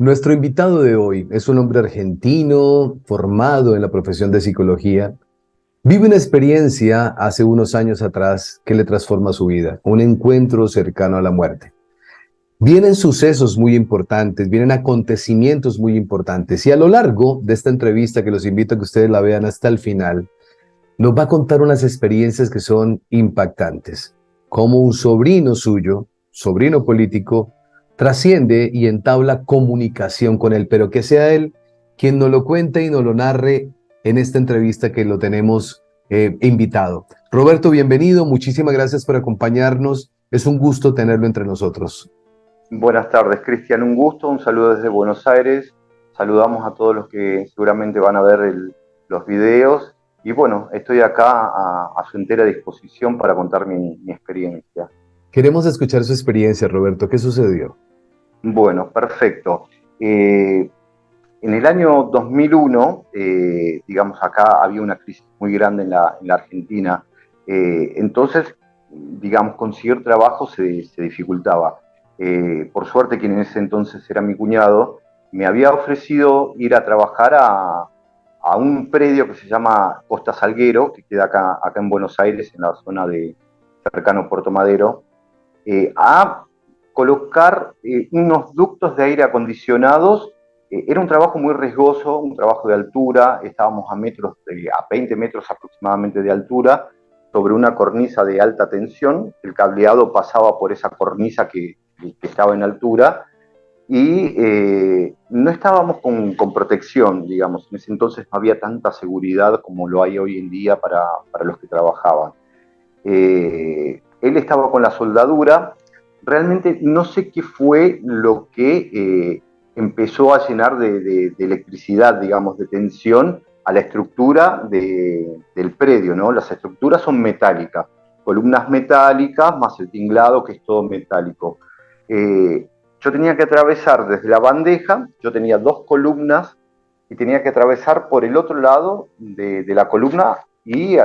Nuestro invitado de hoy es un hombre argentino formado en la profesión de psicología. Vive una experiencia hace unos años atrás que le transforma su vida, un encuentro cercano a la muerte. Vienen sucesos muy importantes, vienen acontecimientos muy importantes y a lo largo de esta entrevista, que los invito a que ustedes la vean hasta el final, nos va a contar unas experiencias que son impactantes. Cómo un sobrino suyo, sobrino político, trasciende y entabla comunicación con él, pero que sea él quien nos lo cuente y nos lo narre en esta entrevista que lo tenemos invitado. Roberto, bienvenido, muchísimas gracias por acompañarnos. Es un gusto tenerlo entre nosotros. Buenas tardes, Cristian. Un gusto, un saludo desde Buenos Aires. Saludamos a todos los que seguramente van a ver los videos. Y bueno, estoy acá a su entera disposición para contar mi experiencia. Queremos escuchar su experiencia, Roberto. ¿Qué sucedió? Bueno, perfecto. En el año 2001, digamos, acá había una crisis muy grande en la Argentina. Entonces, digamos, conseguir trabajo se dificultaba. Por suerte, quien en ese entonces era mi cuñado, me había ofrecido ir a trabajar a un predio que se llama Costa Salguero, que queda acá en Buenos Aires, en la zona de cercano a Puerto Madero, a colocar unos ductos de aire acondicionados. Era un trabajo muy riesgoso, un trabajo de altura. Estábamos a 20 metros aproximadamente de altura, sobre una cornisa de alta tensión. El cableado pasaba por esa cornisa que estaba en altura, y no estábamos con protección, digamos. En ese entonces no había tanta seguridad como lo hay hoy en día para los que trabajaban. Él estaba con la soldadura. Realmente no sé qué fue lo que empezó a llenar de electricidad, digamos, de tensión a la estructura del predio, ¿no? Las estructuras son metálicas, columnas metálicas más el tinglado, que es todo metálico. Yo tenía que atravesar desde la bandeja. Yo tenía dos columnas y tenía que atravesar por el otro lado de la columna, y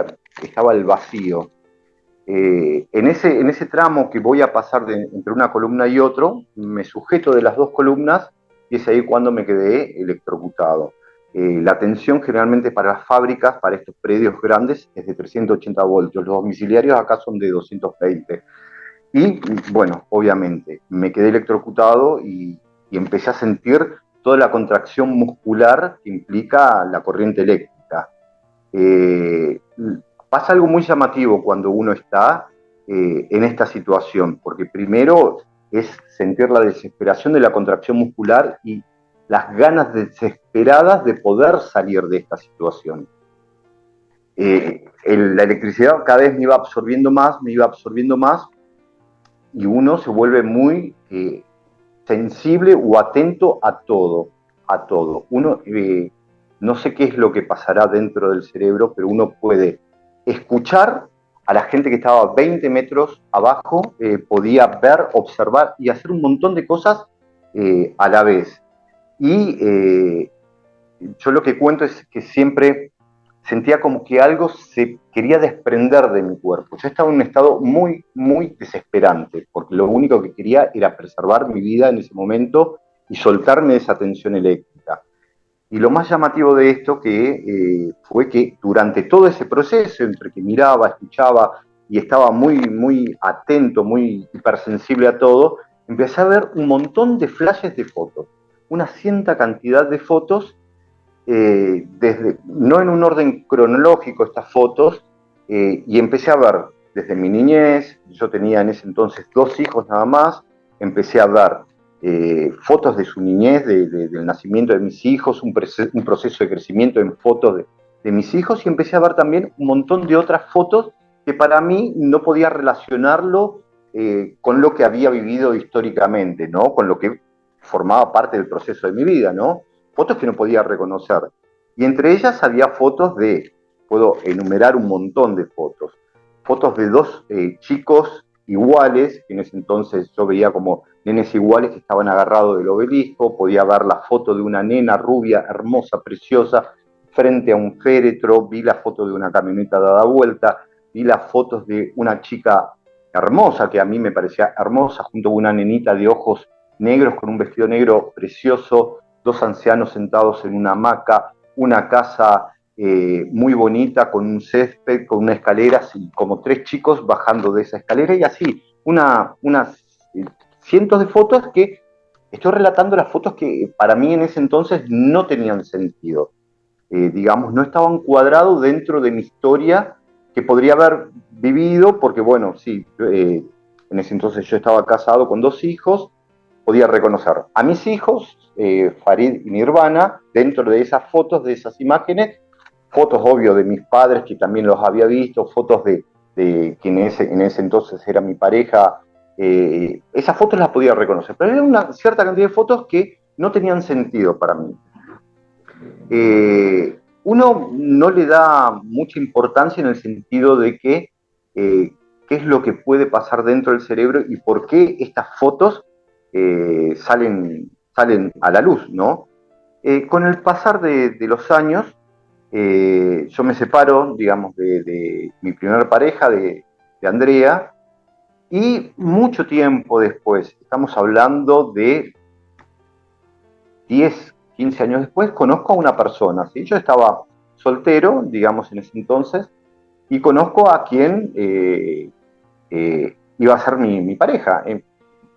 estaba el vacío. En ese tramo que voy a pasar entre una columna y otro, me sujeto de las dos columnas, y es ahí cuando me quedé electrocutado. La tensión generalmente para las fábricas, para estos predios grandes, es de 380 voltios. Los domiciliarios acá son de 220. Y bueno, obviamente, me quedé electrocutado y empecé a sentir toda la contracción muscular que implica la corriente eléctrica. Eh, Pasa algo muy llamativo cuando uno está en esta situación, porque primero es sentir la desesperación de la contracción muscular y las ganas desesperadas de poder salir de esta situación. La electricidad cada vez me iba absorbiendo más, me iba absorbiendo más, y uno se vuelve muy sensible o atento a todo, a todo. Uno, no sé qué es lo que pasará dentro del cerebro, pero uno puede escuchar a la gente que estaba a 20 metros abajo, podía ver, observar y hacer un montón de cosas a la vez. Y yo lo que cuento es que siempre sentía como que algo se quería desprender de mi cuerpo. Yo estaba en un estado muy, muy desesperante, porque lo único que quería era preservar mi vida en ese momento y soltarme de esa tensión eléctrica. Y lo más llamativo de esto fue que durante todo ese proceso, entre que miraba, escuchaba y estaba muy, muy atento, muy hipersensible a todo, empecé a ver un montón de flashes de fotos, una cierta cantidad de fotos, no en un orden cronológico estas fotos, y empecé a ver desde mi niñez. Yo tenía en ese entonces dos hijos nada más. Empecé a ver fotos de su niñez, del nacimiento de mis hijos, un proceso de crecimiento en fotos de mis hijos, y empecé a ver también un montón de otras fotos que para mí no podía relacionarlo con lo que había vivido históricamente, ¿no? Con lo que formaba parte del proceso de mi vida, ¿no? Fotos que no podía reconocer. Y entre ellas había puedo enumerar un montón de fotos de dos chicos iguales, que en ese entonces yo veía como nenes iguales que estaban agarrados del obelisco. Podía ver la foto de una nena rubia, hermosa, preciosa, frente a un féretro. Vi la foto de una camioneta dada vuelta, vi las fotos de una chica hermosa, que a mí me parecía hermosa, junto a una nenita de ojos negros con un vestido negro precioso, dos ancianos sentados en una hamaca, una casa muy bonita con un césped, con una escalera, y como tres chicos bajando de esa escalera y así, unas cientos de fotos que estoy relatando las fotos que para mí en ese entonces no tenían sentido. Digamos, no estaban cuadrados dentro de mi historia que podría haber vivido, porque bueno, sí, en ese entonces yo estaba casado con dos hijos, podía reconocer a mis hijos, Farid y Nirvana, dentro de esas fotos, de esas imágenes, fotos obvio de mis padres que también los había visto, fotos de quien en ese entonces era mi pareja, esas fotos las podía reconocer, pero era una cierta cantidad de fotos que no tenían sentido para mí. Uno no le da mucha importancia en el sentido de que qué es lo que puede pasar dentro del cerebro y por qué estas fotos salen a la luz, ¿no? Con el pasar de los años, yo me separo, digamos, de mi primera pareja, de Andrea, y mucho tiempo después, estamos hablando de 10, 15 años después, conozco a una persona, ¿sí? Yo estaba soltero, digamos, en ese entonces, y conozco a quien iba a ser mi pareja.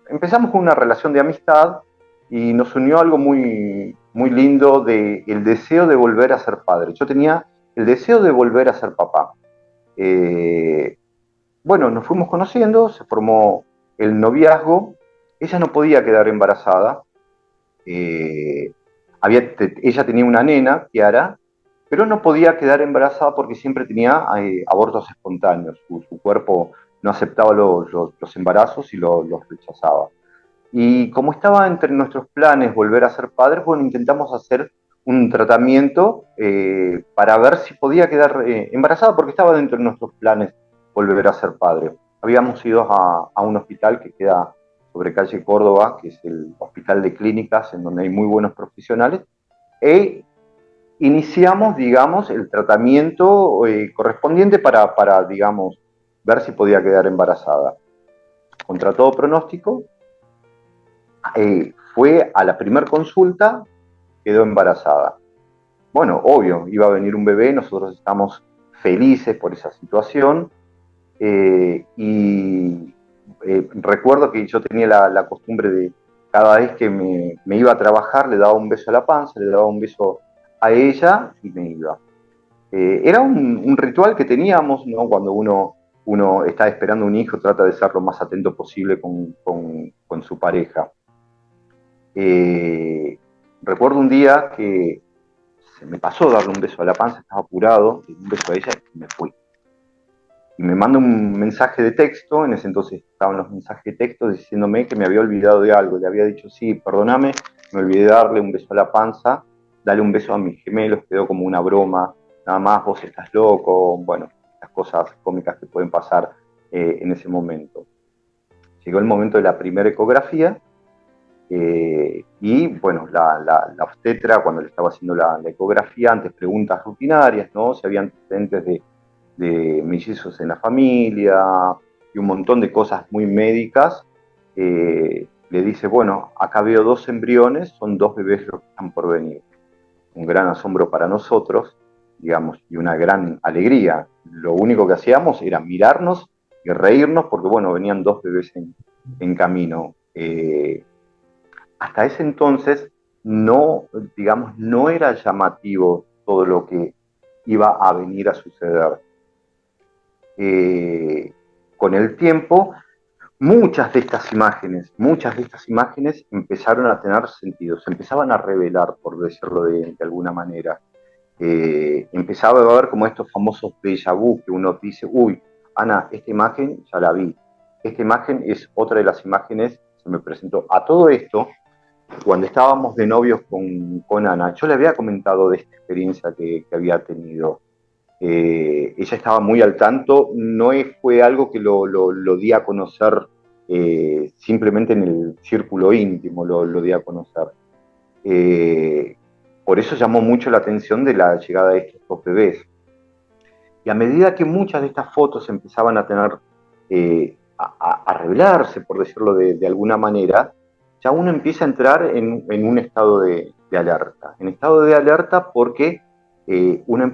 Empezamos con una relación de amistad y nos unió algo muy, muy lindo de el deseo de volver a ser padre. Yo tenía el deseo de volver a ser papá. Eh, bueno, nos fuimos conociendo, se formó el noviazgo, ella no podía quedar embarazada, eh, ella tenía una nena, Kiara, pero no podía quedar embarazada porque siempre tenía abortos espontáneos. Su cuerpo no aceptaba los embarazos y los rechazaba. Y como estaba entre nuestros planes volver a ser padres, bueno, intentamos hacer un tratamiento para ver si podía quedar embarazada porque estaba dentro de nuestros planes volver a ser padre. Habíamos ido a un hospital que queda sobre calle Córdoba, que es el hospital de clínicas, en donde hay muy buenos profesionales, e iniciamos, digamos, el tratamiento correspondiente para, digamos, ver si podía quedar embarazada. Contra todo pronóstico, fue a la primera consulta, quedó embarazada. Bueno, obvio, iba a venir un bebé, nosotros estamos felices por esa situación, y recuerdo que yo tenía la costumbre de cada vez que me iba a trabajar, le daba un beso a la panza, le daba un beso a ella y me iba. Era un ritual que teníamos, ¿no? Cuando uno está esperando un hijo, trata de ser lo más atento posible con su pareja. Recuerdo un día que se me pasó darle un beso a la panza, estaba apurado, di un beso a ella y me fui. Y me manda un mensaje de texto, en ese entonces estaban los mensajes de texto diciéndome que me había olvidado de algo. Le había dicho, sí, perdóname, me olvidé de darle un beso a la panza, dale un beso a mis gemelos, quedó como una broma, nada más, vos estás loco, bueno, las cosas cómicas que pueden pasar en ese momento. Llegó el momento de la primera ecografía, y bueno, la obstetra, cuando le estaba haciendo la ecografía, antes preguntas rutinarias, ¿no? Si había antecedentes de mellizos en la familia y un montón de cosas muy médicas, le dice, bueno, acá veo dos embriones, son dos bebés los que están por venir. Un gran asombro para nosotros, digamos, y una gran alegría. Lo único que hacíamos era mirarnos y reírnos porque, bueno, venían dos bebés en camino. Hasta ese entonces no, digamos, no era llamativo todo lo que iba a venir a suceder. Con el tiempo, muchas de estas imágenes empezaron a tener sentido, se empezaban a revelar, por decirlo de alguna manera. Empezaba a haber como estos famosos déjà vu que uno dice, uy, Ana, esta imagen ya la vi, esta imagen es otra de las imágenes que se me presentó. A todo esto, cuando estábamos de novios con Ana, yo le había comentado de esta experiencia que había tenido. Ella estaba muy al tanto, no fue algo que lo di a conocer simplemente en el círculo íntimo, lo di a conocer. Eh, por eso llamó mucho la atención de la llegada de estos dos bebés. Y a medida que muchas de estas fotos empezaban a tener, a revelarse, por decirlo de alguna manera, ya uno empieza a entrar en un estado de alerta. En estado de alerta porque una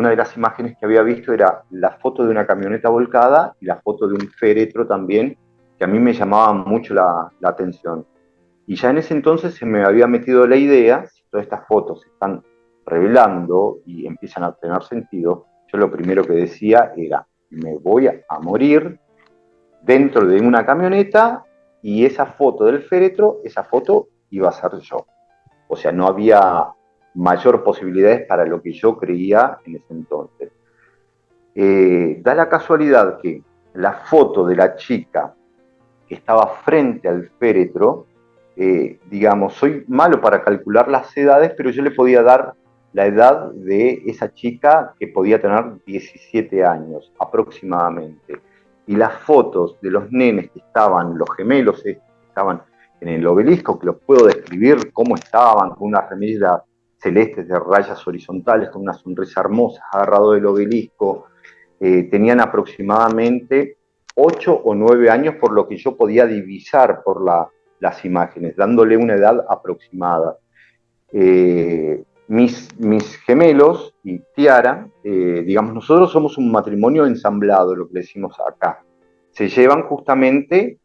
de las imágenes que había visto era la foto de una camioneta volcada y la foto de un féretro también, que a mí me llamaba mucho la atención. Y ya en ese entonces se me había metido la idea, si todas estas fotos se están revelando y empiezan a tener sentido, yo lo primero que decía era, me voy a morir dentro de una camioneta y esa foto del féretro, esa foto iba a ser yo. O sea, no había mayor posibilidades para lo que yo creía en ese entonces. Da la casualidad que la foto de la chica que estaba frente al féretro, digamos, soy malo para calcular las edades, pero yo le podía dar la edad de esa chica que podía tener 17 años aproximadamente. Y las fotos de los nenes que estaban, los gemelos que estaban en el obelisco, que los puedo describir cómo estaban, con unas remeras celestes de rayas horizontales, con una sonrisa hermosa, agarrado del obelisco, tenían aproximadamente 8 o 9 años por lo que yo podía divisar por las imágenes, dándole una edad aproximada. Mis gemelos y Tiara, digamos, nosotros somos un matrimonio ensamblado, lo que decimos acá. Se llevan justamente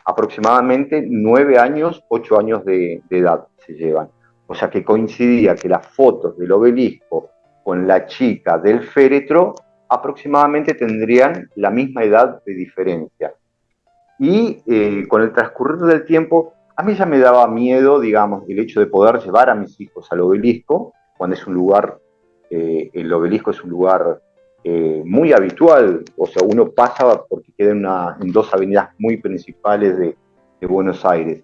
aproximadamente 9 años, 8 años de edad se llevan. O sea que coincidía que las fotos del obelisco con la chica del féretro aproximadamente tendrían la misma edad de diferencia. Y con el transcurrir del tiempo, a mí ya me daba miedo, digamos, el hecho de poder llevar a mis hijos al obelisco, cuando es un lugar, el obelisco es un lugar muy habitual, o sea, uno pasa porque queda en dos avenidas muy principales de Buenos Aires.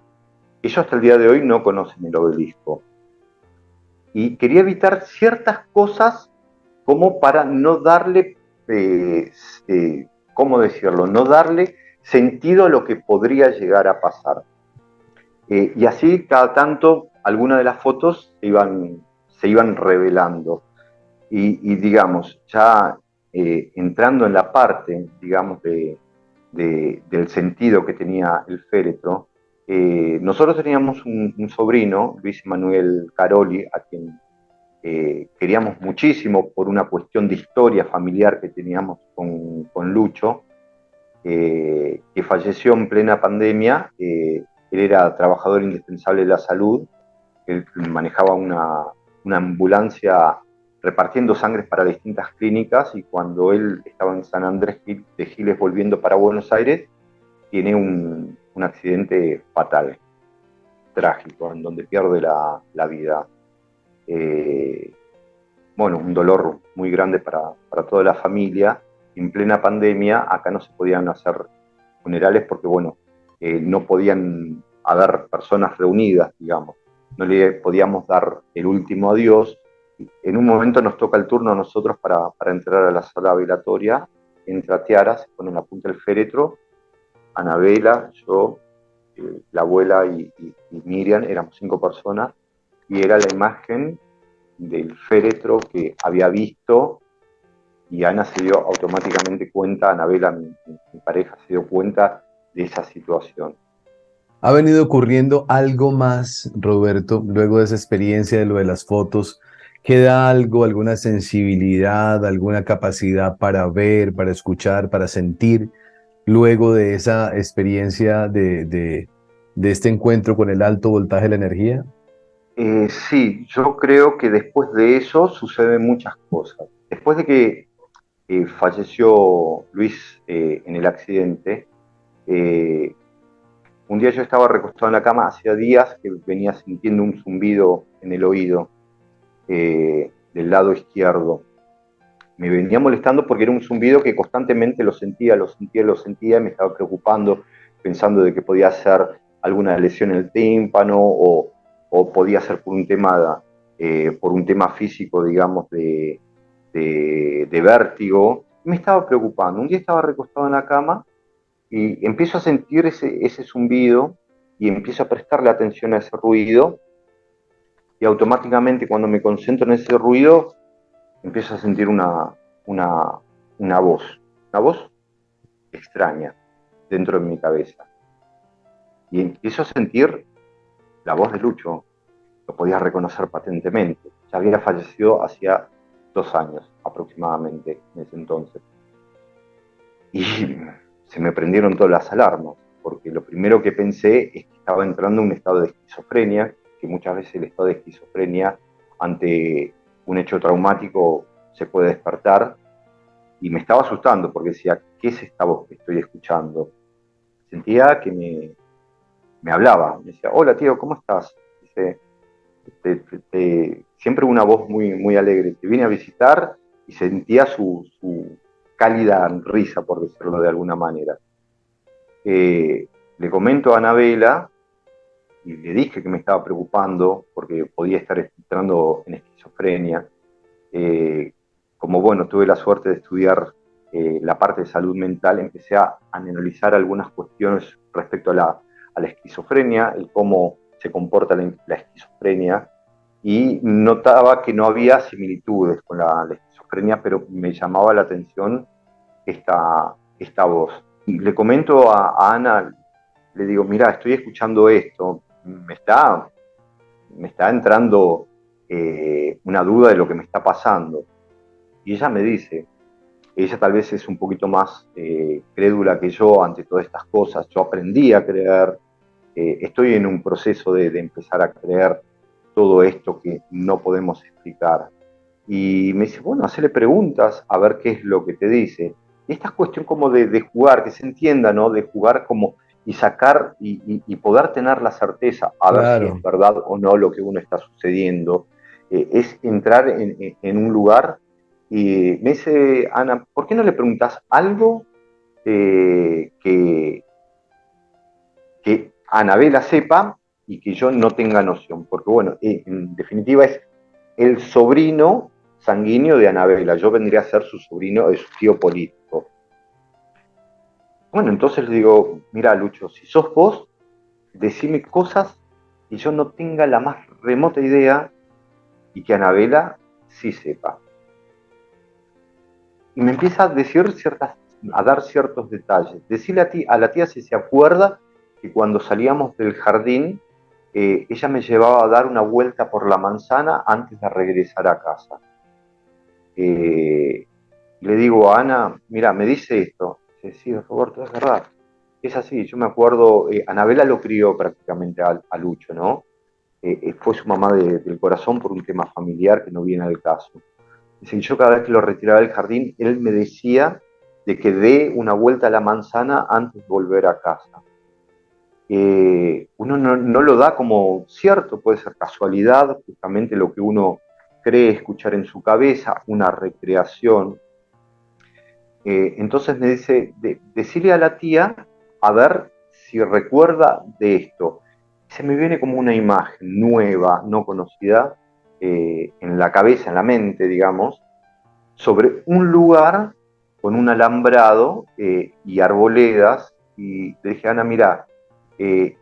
Ellos hasta el día de hoy no conocen el obelisco. Y quería evitar ciertas cosas como para no darle, ¿cómo decirlo? No darle sentido a lo que podría llegar a pasar. Y así cada tanto algunas de las fotos se iban revelando. Y digamos, ya entrando en la parte, digamos, del sentido que tenía el féretro, nosotros teníamos un sobrino, Luis Manuel Caroli, a quien queríamos muchísimo por una cuestión de historia familiar que teníamos con Lucho, que falleció en plena pandemia. Él era trabajador indispensable de la salud, él manejaba una ambulancia repartiendo sangres para distintas clínicas y cuando él estaba en San Andrés de Giles volviendo para Buenos Aires, tiene un accidente fatal, trágico, en donde pierde la vida. Bueno, un dolor muy grande para toda la familia. En plena pandemia, acá no se podían hacer funerales porque, bueno, no podían haber personas reunidas, digamos. No le podíamos dar el último adiós. En un momento nos toca el turno a nosotros para entrar a la sala velatoria. Entra Tiara, se pone en la punta del féretro. Anabela, yo, la abuela y Miriam, éramos 5 personas. Y era la imagen del féretro que había visto y Ana se dio automáticamente cuenta, Anabela, mi pareja, se dio cuenta de esa situación. ¿Ha venido ocurriendo algo más, Roberto, luego de esa experiencia de lo de las fotos? ¿Queda algo, alguna sensibilidad, alguna capacidad para ver, para escuchar, para sentir, luego de esa experiencia de este encuentro con el alto voltaje de la energía? Sí, yo creo que después de eso suceden muchas cosas. Después de que falleció Luis en el accidente, eh, un día yo estaba recostado en la cama, hacía días que venía sintiendo un zumbido en el oído del lado izquierdo. Me venía molestando porque era un zumbido que constantemente lo sentía, y me estaba preocupando, pensando de que podía ser alguna lesión en el tímpano o podía ser por un tema físico, digamos, de vértigo. Me estaba preocupando. Un día estaba recostado en la cama y empiezo a sentir ese zumbido y empiezo a prestarle atención a ese ruido y automáticamente cuando me concentro en ese ruido empiezo a sentir una, una voz extraña dentro de mi cabeza. Y empiezo a sentir la voz de Lucho lo podías reconocer patentemente. Ya había fallecido hacía 2 años aproximadamente en ese entonces. Y se me prendieron todas las alarmas, porque lo primero que pensé es que estaba entrando en un estado de esquizofrenia, que muchas veces el estado de esquizofrenia ante un hecho traumático se puede despertar, y me estaba asustando porque decía, ¿qué es esta voz que estoy escuchando? Sentía que me hablaba, me decía, hola tío, ¿cómo estás? Dice, siempre una voz muy alegre. Te vine a visitar y sentía su cálida risa, por decirlo de alguna manera. Le comento a Anabela y le dije que me estaba preocupando porque podía estar entrando en esquizofrenia. Eh, Como bueno, tuve la suerte de estudiar la parte de salud mental, empecé a analizar algunas cuestiones respecto a la esquizofrenia, el cómo se comporta la esquizofrenia, y notaba que no había similitudes con la esquizofrenia, pero me llamaba la atención esta voz. Y le comento a Ana, le digo, mira, estoy escuchando esto, me está entrando una duda de lo que me está pasando. Y ella me dice, ella tal vez es un poquito más crédula que yo ante todas estas cosas, yo aprendí a creer, estoy en un proceso de empezar a creer todo esto que no podemos explicar. Y me dice, bueno, hacerle preguntas a ver qué es lo que te dice. Y esta cuestión como de jugar, que se entienda, ¿no? De jugar como y sacar y poder tener la certeza a ver si es Claro. verdad o no lo que uno está sucediendo, es entrar en un lugar y me dice, Ana, ¿por qué no le preguntas algo que Anabela sepa y que yo no tenga noción? Porque bueno, en definitiva es el sobrino sanguíneo de Anabela, yo vendría a ser su sobrino, su tío político. Bueno, entonces le digo, mira Lucho, si sos vos, decime cosas que yo no tenga la más remota idea y que Anabela sí sepa. Y me empieza a decir a dar ciertos detalles. Decirle a la tía si se acuerda que cuando salíamos del jardín, ella me llevaba a dar una vuelta por la manzana antes de regresar a casa. Eh, Le digo a Ana, mira, me dice esto. Dice, sí, Roberto, es verdad. Es así, yo me acuerdo, Anabela lo crió prácticamente a Lucho, ¿no? Fue su mamá del corazón por un tema familiar que no viene al caso. Dice, yo cada vez que lo retiraba del jardín, él me decía de que dé una vuelta a la manzana antes de volver a casa. Uno no lo da como cierto, puede ser casualidad, justamente lo que uno cree escuchar en su cabeza, una recreación. Entonces me dice, decirle a la tía a ver si recuerda de esto. Se me viene como una imagen nueva, no conocida, en la cabeza, en la mente, digamos, sobre un lugar con un alambrado y arboledas. Y le dije, Ana, mira, eh,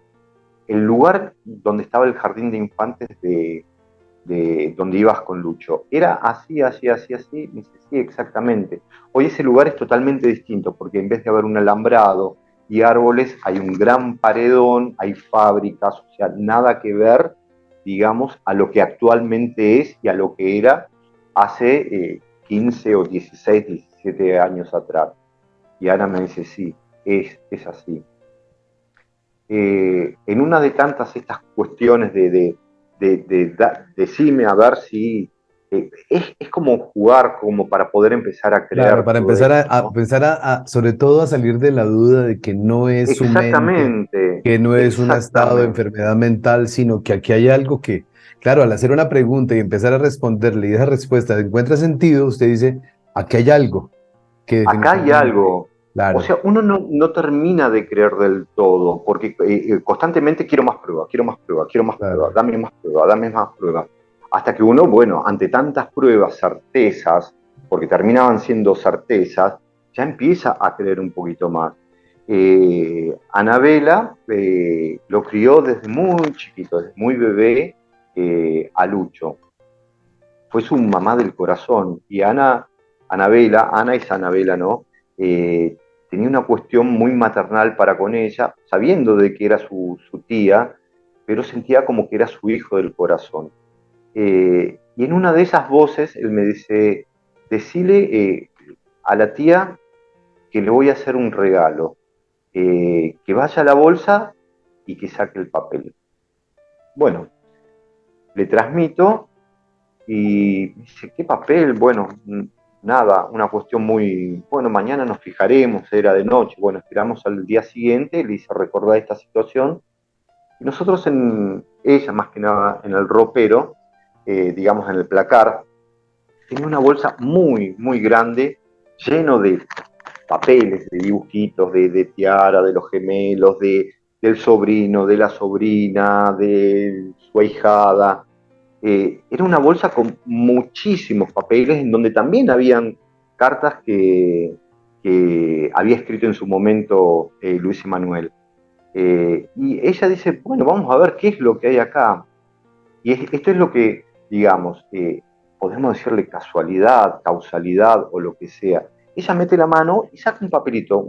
el lugar donde estaba el jardín de infantes de donde ibas con Lucho. Era así, así, así, así. Me dice, sí, exactamente. Hoy ese lugar es totalmente distinto, porque en vez de haber un alambrado y árboles, hay un gran paredón, hay fábricas, o sea, nada que ver, digamos, a lo que actualmente es y a lo que era hace 15 o 16, 17 años atrás. Y Ana me dice, sí, es así. En una de tantas estas cuestiones decime a ver si es como jugar, como para poder empezar a Claro, crear para todo empezar esto, a ¿no? empezar sobre todo a salir de la duda de que no es su mente, Exactamente, que no es un estado de exactamente. enfermedad mental, sino que aquí hay algo que, claro, al hacer una pregunta y empezar a responderle y esa respuesta encuentra sentido, usted dice, aquí hay algo que Acá hay definitivamente, algo, o claro, sea, uno no termina de creer del todo, porque constantemente quiero más pruebas, quiero más pruebas, quiero más pruebas, claro, dame más pruebas, dame más pruebas. Hasta que uno, bueno, ante tantas pruebas, certezas, porque terminaban siendo certezas, ya empieza a creer un poquito más. Anabela lo crió desde muy chiquito, desde muy bebé, a Lucho. Fue su mamá del corazón. Y Ana es Anabela, ¿no? Tenía una cuestión muy maternal para con ella, sabiendo de que era su tía, pero sentía como que era su hijo del corazón. Y en una de esas voces él me dice, decile a la tía que le voy a hacer un regalo, que vaya a la bolsa y que saque el papel. Bueno, le transmito y dice, ¿qué papel? Bueno, nada, una cuestión muy, bueno, mañana nos fijaremos, era de noche, bueno, esperamos al día siguiente, le hice recordar esta situación. Y nosotros ella más que nada en el ropero, digamos en el placar, tenía una bolsa muy, muy grande, lleno de papeles, de dibujitos, de tiara, de los gemelos, del sobrino, de la sobrina, de su ahijada. Era una bolsa con muchísimos papeles en donde también habían cartas que había escrito en su momento Luis Emanuel. Y ella dice, bueno, vamos a ver qué es lo que hay acá. Esto es lo que, digamos, podemos decirle casualidad, causalidad o lo que sea. Ella mete la mano y saca un papelito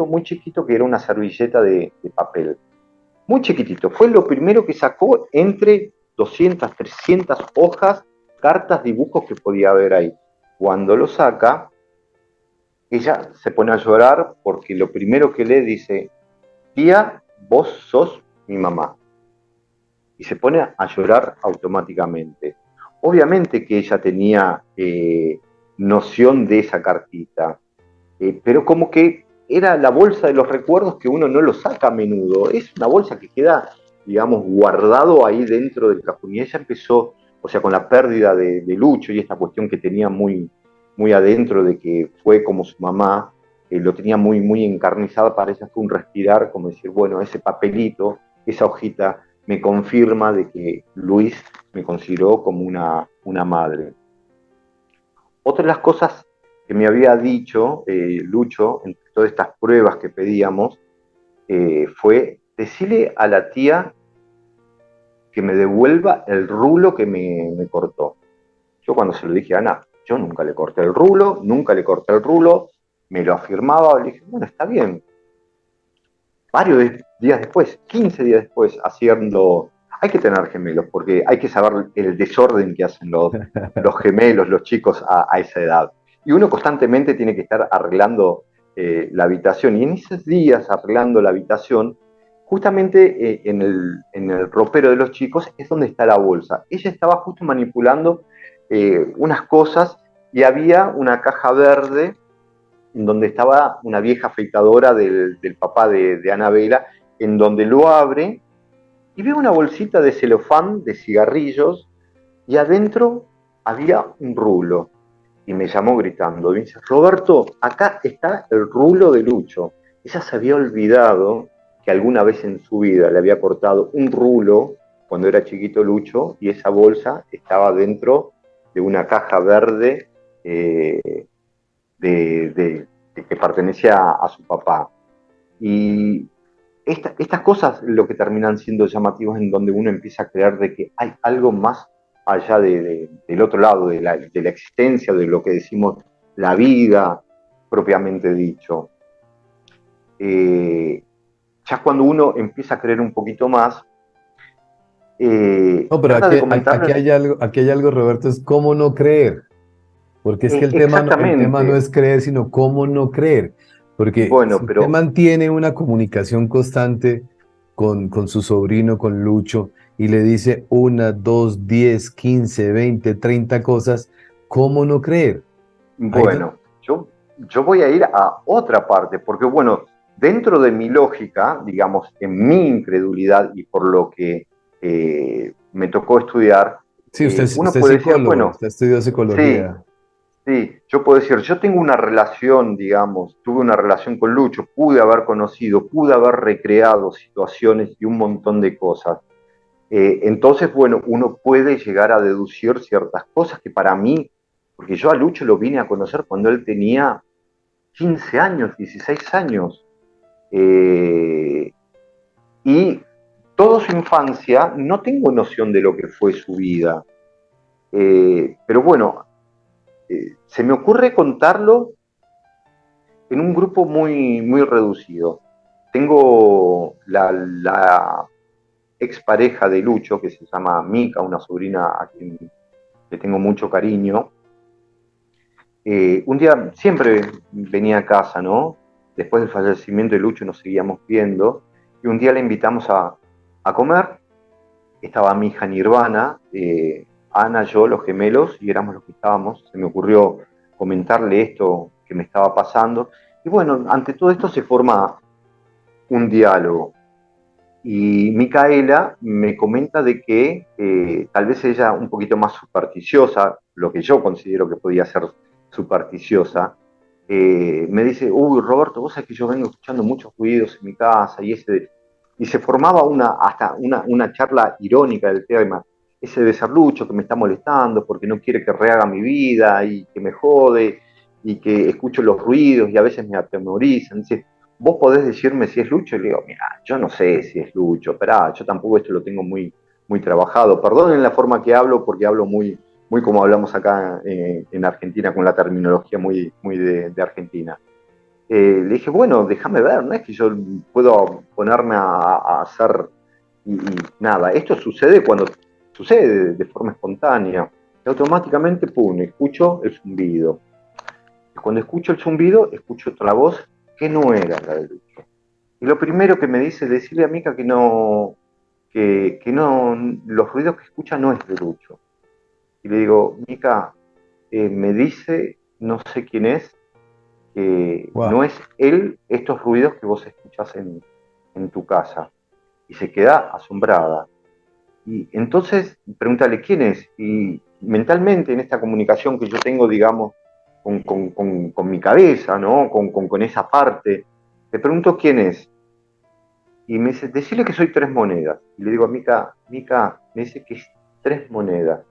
muy chiquito que era una servilleta de papel. Muy chiquitito. Fue lo primero que sacó entre 200, 300 hojas, cartas, dibujos que podía haber ahí. Cuando lo saca, ella se pone a llorar porque lo primero que le dice, tía, vos sos mi mamá. Y se pone a llorar automáticamente. Obviamente que ella tenía noción de esa cartita, pero como que era la bolsa de los recuerdos que uno no lo saca a menudo. Es una bolsa que queda, digamos, guardado ahí dentro del cajón. Y ella empezó, o sea, con la pérdida de Lucho y esta cuestión que tenía muy, muy adentro de que fue como su mamá, lo tenía muy, muy encarnizada. Para ella fue un respirar, como decir, bueno, ese papelito, esa hojita, me confirma de que Luis me consideró como una madre. Otra de las cosas que me había dicho Lucho, entre todas estas pruebas que pedíamos, fue decirle a la tía que me devuelva el rulo que me cortó. Yo cuando se lo dije a Ana, yo nunca le corté el rulo, nunca le corté el rulo, me lo afirmaba, le dije, bueno, está bien. Varios días después, 15 días después, haciendo... Hay que tener gemelos, porque hay que saber el desorden que hacen los gemelos, los chicos a esa edad. Y uno constantemente tiene que estar arreglando la habitación. Y en esos días arreglando la habitación, justamente en el ropero de los chicos es donde está la bolsa. Ella estaba justo manipulando unas cosas y había una caja verde en donde estaba una vieja afeitadora del papá de Anabela, en donde lo abre y ve una bolsita de celofán de cigarrillos y adentro había un rulo. Y me llamó gritando, me dice, Roberto, acá está el rulo de Lucho. Ella se había olvidado que alguna vez en su vida le había cortado un rulo cuando era chiquito Lucho y esa bolsa estaba dentro de una caja verde de que pertenecía a su papá. Y estas cosas lo que terminan siendo llamativos en donde uno empieza a creer de que hay algo más allá del otro lado, de la existencia, de lo que decimos la vida propiamente dicho. Ya cuando uno empieza a creer un poquito más, No, pero trata de comentarle aquí hay algo, Roberto, es cómo no creer. Porque es que el tema no exactamente, es creer, sino cómo no creer. Porque bueno, si usted pero mantiene una comunicación constante con su sobrino, con Lucho, y le dice una, dos, 10, 15, 20, 30 cosas, ¿cómo no creer? Ahí don- bueno, yo voy a ir a otra parte, porque bueno, dentro de mi lógica, digamos, en mi incredulidad y por lo que me tocó estudiar, sí, uno usted es puede decir, psicólogo, bueno, usted estudió sí, psicología. sí, yo puedo decir, yo tengo una relación, digamos, tuve una relación con Lucho, pude haber conocido, pude haber recreado situaciones y un montón de cosas. Entonces, bueno, uno puede llegar a deducir ciertas cosas que para mí, porque yo a Lucho lo vine a conocer cuando él tenía 15 años, 16 años, eh, y toda su infancia no tengo noción de lo que fue su vida. Pero bueno, se me ocurre contarlo en un grupo muy, muy reducido. Tengo expareja de Lucho, que se llama Mica, una sobrina a quien le tengo mucho cariño. Un día siempre venía a casa, ¿no? Después del fallecimiento de Lucho nos seguíamos viendo, y un día la invitamos a comer. Estaba mi hija Nirvana, Ana, yo, los gemelos, y éramos los que estábamos. Se me ocurrió comentarle esto que me estaba pasando. Y bueno, ante todo esto se forma un diálogo. Y Micaela me comenta de que tal vez ella un poquito más supersticiosa, lo que yo considero que podía ser supersticiosa, me dice, uy, Roberto, vos sabés que yo vengo escuchando muchos ruidos en mi casa y se formaba hasta una charla irónica del tema, ese de Serlucho que me está molestando porque no quiere que rehaga mi vida y que me jode y que escucho los ruidos y a veces me atemorizan. Dice, vos podés decirme si es Lucho, y le digo, mira, yo no sé si es Lucho, esperá, yo tampoco esto lo tengo muy trabajado. Perdonen la forma que hablo, porque hablo muy como hablamos acá en Argentina, con la terminología muy de Argentina. Le dije, bueno, déjame ver, no es que yo puedo ponerme a hacer y nada, esto sucede cuando sucede de forma espontánea. Y automáticamente, pum, escucho el zumbido. Y cuando escucho el zumbido, escucho otra voz que no era la de Lucho. Y lo primero que me dice es decirle a Mica que no, los ruidos que escucha no es de Lucho. Y le digo, Mica, me dice, no sé quién es, que Wow. no es él estos ruidos que vos escuchás en tu casa. Y se queda asombrada. Y entonces, pregúntale quién es. Y mentalmente, en esta comunicación que yo tengo, digamos, con mi cabeza, ¿no? Con esa parte, le pregunto quién es. Y me dice, decirle que soy tres monedas. Y le digo a Mica, me dice que es tres monedas.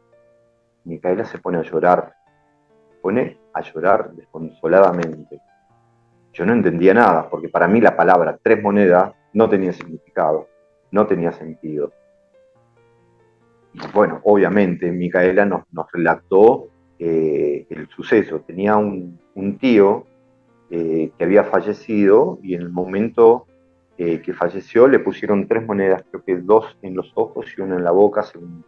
Micaela se pone a llorar desconsoladamente. Yo no entendía nada, porque para mí la palabra tres monedas no tenía significado, no tenía sentido. Y bueno, obviamente Micaela nos relató el suceso. Tenía un tío que había fallecido, y en el momento que falleció le pusieron tres monedas, creo que dos en los ojos y una en la boca, según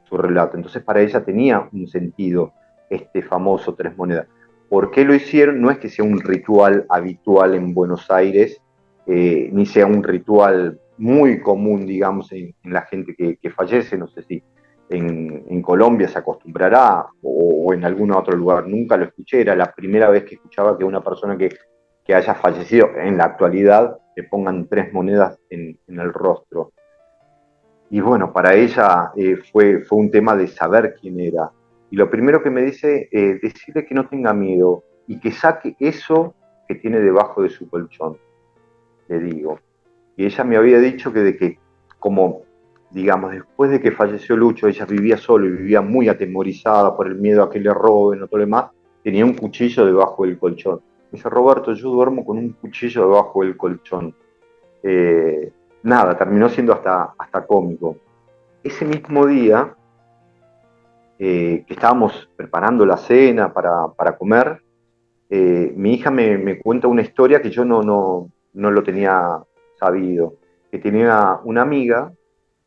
su relato. Entonces para ella tenía un sentido este famoso tres monedas. ¿Por qué lo hicieron? No es que sea un ritual habitual en Buenos Aires, ni sea un ritual muy común, digamos, en la gente que fallece. No sé si en Colombia se acostumbrará o en algún otro lugar. Nunca lo escuché, era la primera vez que escuchaba que una persona que haya fallecido en la actualidad le pongan tres monedas en el rostro. Y bueno, para ella fue un tema de saber quién era. Y lo primero que me dice, decirle que no tenga miedo y que saque eso que tiene debajo de su colchón, le digo. Y ella me había dicho que de que, como, digamos, después de que falleció Lucho, ella vivía solo y vivía muy atemorizada por el miedo a que le roben o todo lo demás, tenía un cuchillo debajo del colchón. Me dice, Roberto, yo duermo con un cuchillo debajo del colchón. Eh, Nada, terminó siendo hasta cómico. Ese mismo día, que estábamos preparando la cena para comer, mi hija me cuenta una historia que yo no lo tenía sabido, que tenía una amiga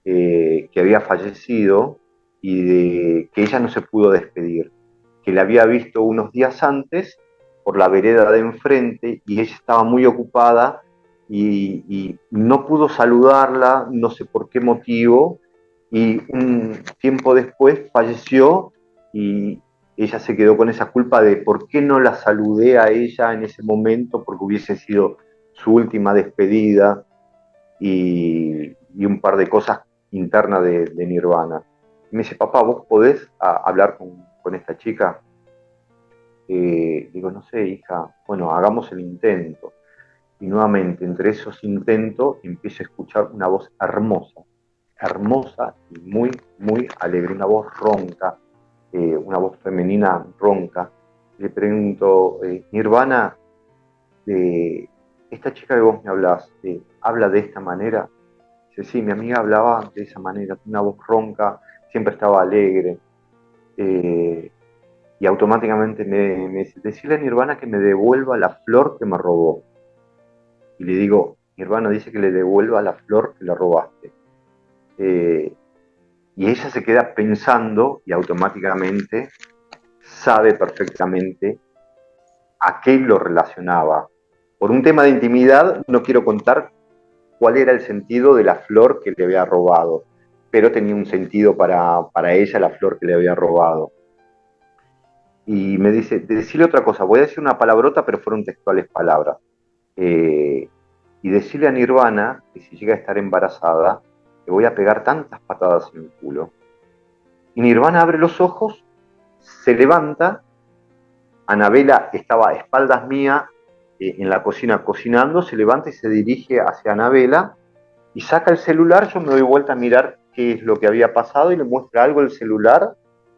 que había fallecido y que ella no se pudo despedir, que la había visto unos días antes por la vereda de enfrente y ella estaba muy ocupada y no pudo saludarla, no sé por qué motivo, y un tiempo después falleció y ella se quedó con esa culpa de por qué no la saludé a ella en ese momento, porque hubiese sido su última despedida, y un par de cosas internas de Nirvana. Y me dice, papá, ¿vos podés hablar con esta chica? Digo, no sé, hija, bueno, hagamos el intento. Y nuevamente, entre esos intentos, empiezo a escuchar una voz hermosa, hermosa y muy alegre, una voz ronca, una voz femenina ronca. Le pregunto, Nirvana, esta chica que vos me hablás, ¿habla de esta manera? Dice, sí, mi amiga hablaba de esa manera, una voz ronca, siempre estaba alegre. eh, y automáticamente me dice, decirle a Nirvana que me devuelva la flor que me robó. Y le digo, Nirvana dice que le devuelva la flor que le robaste. Eh, y ella se queda pensando y automáticamente sabe perfectamente a qué lo relacionaba. Por un tema de intimidad no quiero contar cuál era el sentido de la flor que le había robado, pero tenía un sentido para ella la flor que le había robado. Y me dice, decirle otra cosa, voy a decir una palabrota, pero fueron textuales palabras. Eh, y decirle a Nirvana que si llega a estar embarazada, le voy a pegar tantas patadas en el culo. Y Nirvana abre los ojos, se levanta, Anabela estaba a espaldas mía en la cocina cocinando, se levanta y se dirige hacia Anabela y saca el celular, yo me doy vuelta a mirar qué es lo que había pasado y le muestra algo el celular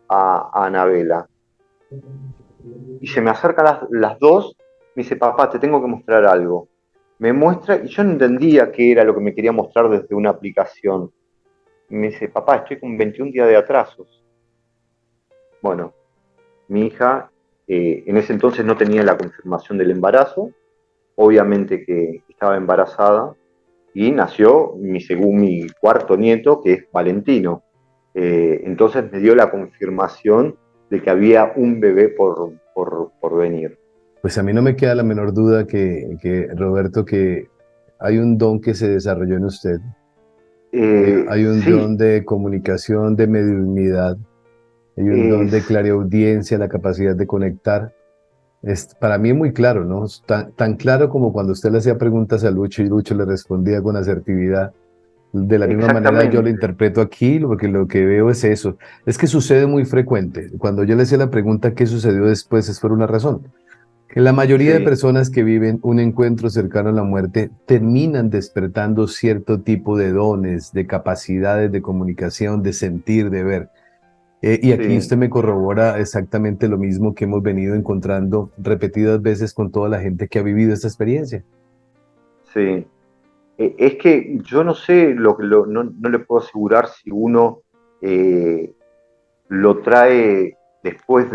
a Anabela. Y se me acercan las dos, me dice, papá, te tengo que mostrar algo. Me muestra, y yo no entendía qué era lo que me quería mostrar desde una aplicación. Y me dice, papá, estoy con 21 días de atrasos. Bueno, mi hija en ese entonces no tenía la confirmación del embarazo, obviamente que estaba embarazada, y nació mi cuarto nieto, que es Valentino. Entonces me dio la confirmación de que había un bebé por venir. Pues a mí no me queda la menor duda que, Roberto, que hay un don que se desarrolló en usted. Hay un don Sí, de comunicación, de mediunidad, hay un don de es, clariaudiencia, la capacidad de conectar. Para mí es muy claro, ¿no? Es tan claro como cuando usted le hacía preguntas a Lucho y Lucho le respondía con asertividad. De la misma manera yo lo exactamente, interpreto aquí, porque lo que veo es eso. Es que sucede muy frecuente. Cuando yo le hacía la pregunta qué sucedió después es por una razón. Que la mayoría de sí, personas que viven un encuentro cercano a la muerte terminan despertando cierto tipo de dones, de capacidades de comunicación, de sentir, de ver. Y aquí sí, usted me corrobora exactamente lo mismo que hemos venido encontrando repetidas veces con toda la gente que ha vivido esta experiencia. sí. Es que yo no sé, no le puedo asegurar si uno eh, lo trae después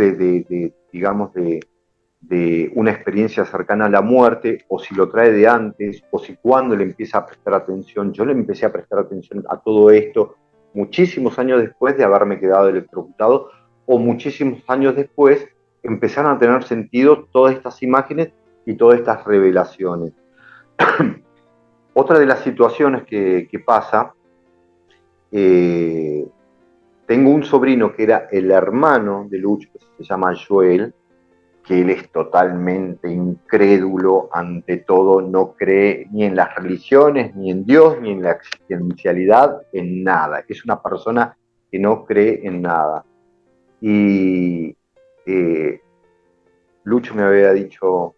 digamos, de una experiencia cercana a la muerte, o si lo trae de antes, o si cuando le empieza a prestar atención. Yo le empecé a prestar atención a todo esto muchísimos años después de haberme quedado electrocutado, o muchísimos años después empezaron a tener sentido todas estas imágenes y todas estas revelaciones. Otra de las situaciones que pasa, eh, tengo un sobrino que era el hermano de Lucho, que se llama Joel, que él es totalmente incrédulo ante todo, no cree ni en las religiones, ni en Dios, ni en la existencialidad, en nada. Es una persona que no cree en nada. Y eh, Lucho me había dicho,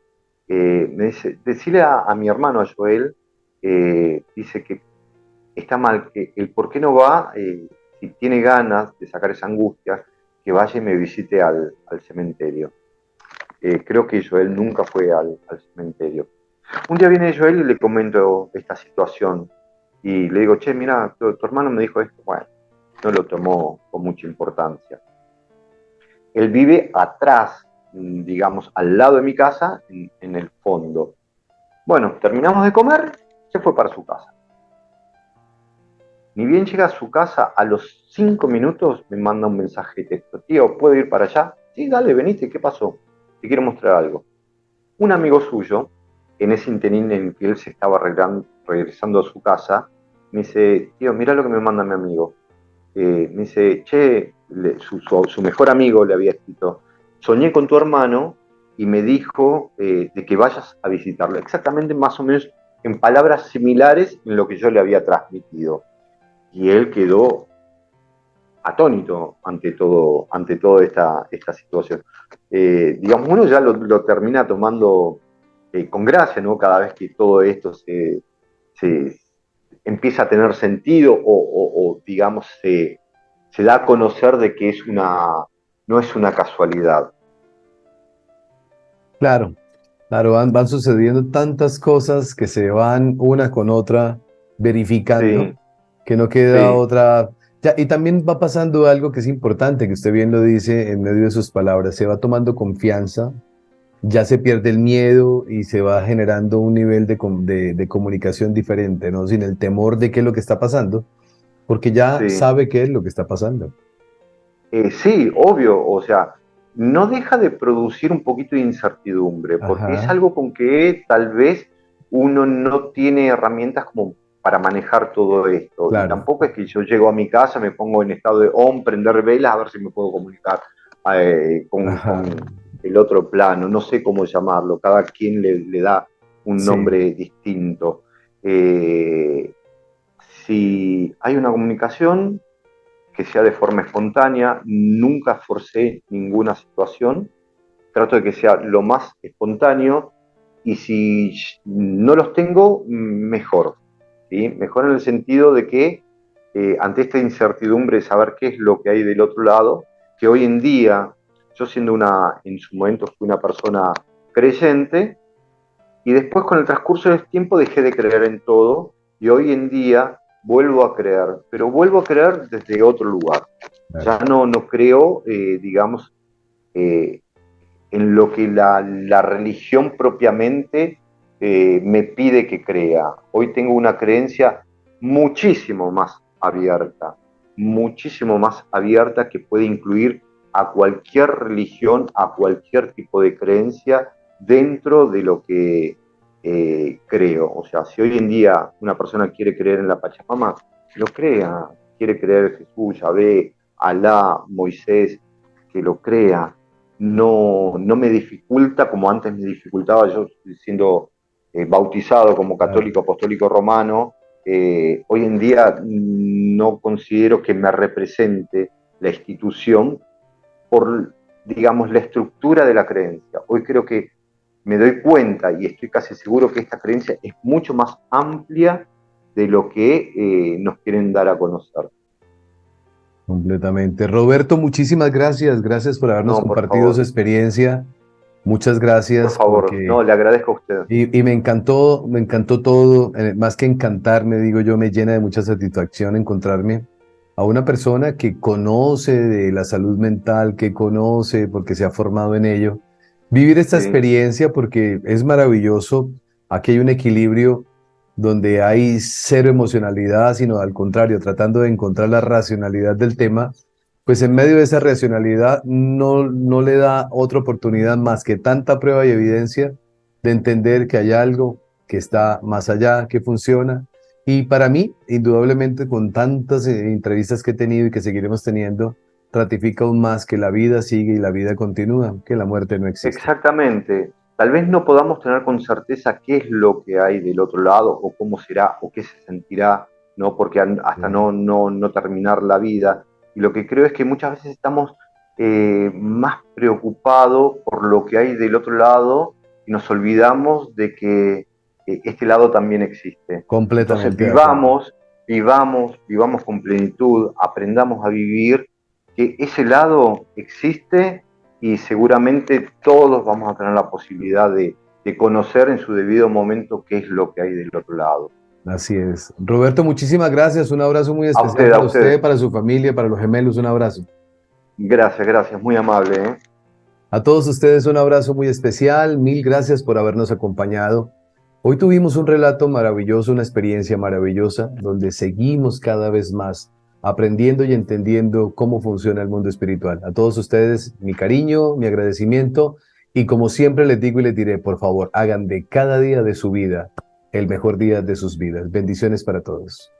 me dice, decirle a mi hermano, a Joel, dice que está mal, que el por qué no va, si tiene ganas de sacar esa angustia, que vaya y me visite al cementerio. Creo que Joel nunca fue al cementerio. Un día viene Joel y le comento esta situación y le digo, che, mira, tu hermano me dijo esto. Bueno, no lo tomó con mucha importancia. Él vive atrás, digamos, al lado de mi casa, en el fondo. Bueno, terminamos de comer, se fue para su casa. Ni bien llega a su casa, a los 5 minutos me manda un mensaje de texto. Tío, ¿puedo ir para allá? Sí, dale, venite, ¿qué pasó? Te quiero mostrar algo. Un amigo suyo, en ese interín en que él se estaba regresando a su casa, me dice, tío, mira lo que me manda mi amigo. Me dice, che, su mejor amigo le había escrito, soñé con tu hermano y me dijo de que vayas a visitarlo. Exactamente, más o menos, en palabras similares en lo que yo le había transmitido. Y él quedó atónito ante toda esta situación. Digamos, uno ya lo termina tomando con gracia, ¿no? Cada vez que todo esto se empieza a tener sentido o digamos, se da a conocer de que no es una casualidad. Claro, claro, van sucediendo tantas cosas que se van una con otra verificando, Sí, que no queda sí, otra. Ya, y también va pasando algo que es importante, que usted bien lo dice en medio de sus palabras, se va tomando confianza, ya se pierde el miedo y se va generando un nivel de comunicación diferente, ¿no? Sin el temor de qué es lo que está pasando, porque ya sí. sabe qué es lo que está pasando. Sí, obvio, o sea, no deja de producir un poquito de incertidumbre, porque es Ajá, algo con que tal vez uno no tiene herramientas como para manejar todo esto. Y claro. tampoco es que yo llego a mi casa, me pongo en estado de on, prender velas, a ver si me puedo comunicar con Ajá, el otro plano. No sé cómo llamarlo, cada quien le da un sí, nombre distinto. Eh, si hay una comunicación, que sea de forma espontánea, nunca forcé ninguna situación, trato de que sea lo más espontáneo y si no los tengo, mejor. ¿Sí? Mejor en el sentido de que ante esta incertidumbre de saber qué es lo que hay del otro lado, que hoy en día, yo siendo en su momento fui una persona creyente, y después con el transcurso del tiempo dejé de creer en todo y hoy en día vuelvo a creer, pero vuelvo a creer desde otro lugar. claro. Ya no creo, digamos, eh, en lo que la religión propiamente me pide que crea. Hoy tengo una creencia muchísimo más abierta que puede incluir a cualquier religión, a cualquier tipo de creencia dentro de lo que creo. O sea, si hoy en día una persona quiere creer en la Pachamama, lo crea, quiere creer en Jesús, Yahvé, Alá, Moisés, que lo crea, no me dificulta como antes me dificultaba yo siendo bautizado como Claro. católico apostólico romano. Hoy en día no considero que me represente la institución por, digamos, la estructura de la creencia. Hoy creo que me doy cuenta y estoy casi seguro que esta creencia es mucho más amplia de lo que nos quieren dar a conocer. Completamente. Roberto, muchísimas gracias. Gracias por habernos No, por compartido su favor, experiencia. Muchas por gracias favor, no, porque... le agradezco a usted. Y me encantó todo, más que encantarme, digo yo, me llena de mucha satisfacción encontrarme a una persona que conoce de la salud mental, que conoce porque se ha formado en ello. Vivir esta Sí, experiencia porque es maravilloso. Aquí hay un equilibrio donde hay cero emocionalidad, sino al contrario, tratando de encontrar la racionalidad del tema, pues en medio de esa racionalidad no le da otra oportunidad más que tanta prueba y evidencia de entender que hay algo que está más allá, que funciona. Y para mí, indudablemente, con tantas entrevistas que he tenido y que seguiremos teniendo, ratifica aún más que la vida sigue y la vida continúa, que la muerte no existe. exactamente. Tal vez no podamos tener con certeza qué es lo que hay del otro lado o cómo será o qué se sentirá, ¿no? Porque hasta Sí. no terminar la vida. Y lo que creo es que muchas veces estamos más preocupados por lo que hay del otro lado y nos olvidamos de que este lado también existe. Entonces Completamente de acuerdo. vivamos con plenitud, aprendamos a vivir, que ese lado existe y seguramente todos vamos a tener la posibilidad de conocer en su debido momento qué es lo que hay del otro lado. Así es. Roberto, muchísimas gracias. Un abrazo muy A especial usted, a para usted, usted. para su familia, para los gemelos. Un abrazo. Gracias, gracias, muy amable. ¿Eh? A todos ustedes un abrazo muy especial. Mil gracias por habernos acompañado. Hoy tuvimos un relato maravilloso, una experiencia maravillosa, donde seguimos cada vez más aprendiendo y entendiendo cómo funciona el mundo espiritual. A todos ustedes, mi cariño, mi agradecimiento y como siempre les digo y les diré, por favor, hagan de cada día de su vida el mejor día de sus vidas. Bendiciones para todos.